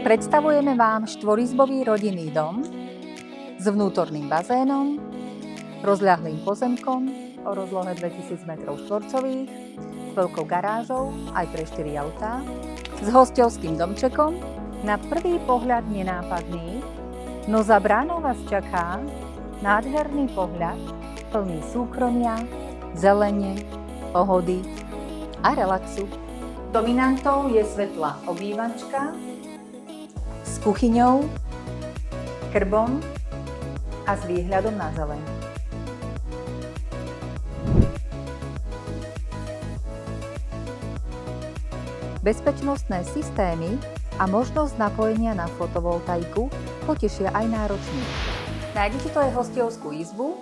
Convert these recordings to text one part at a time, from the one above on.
Predstavujeme vám štvorizbový rodinný dom s vnútorným bazénom, rozľahlým pozemkom o rozlohe 2000 m2, s veľkou garážou aj pre 4 autá, s hosťovským domčekom, na prvý pohľad nenápadný, no za bránou vás čaká nádherný pohľad plný súkromia, zelene, pohody a relaxu. Dominantou je svetlá obývačka s kuchyňou, krbom a s výhľadom na zeleň. Bezpečnostné systémy a možnosť napojenia na fotovoltaiku potešia aj náročných. Nájdete tu aj hosťovskú izbu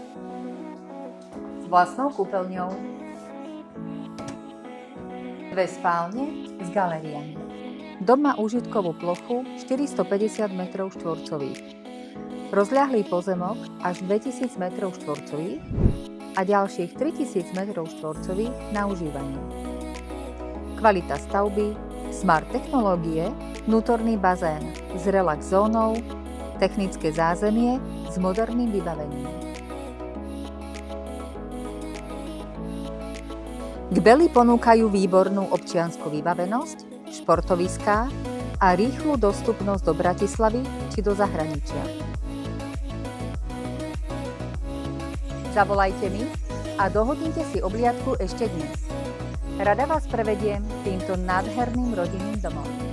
s vlastnou kúpeľňou, 2 spálne s galériami. Dom má užitkovú plochu 450 m2, rozľahlý pozemok až 2000 m2 a ďalších 3000 m2 na užívanie. Kvalita stavby, smart technológie, vnútorný bazén s relax zónou, technické zázemie s moderným vybavením. Kbely ponúkajú výbornú občiansku vybavenosť, športoviská a rýchlu dostupnosť do Bratislavy či do zahraničia. Zavolajte mi a dohodnite si obliadku ešte dnes. Rada vás prevediem týmto nádherným rodinným domom.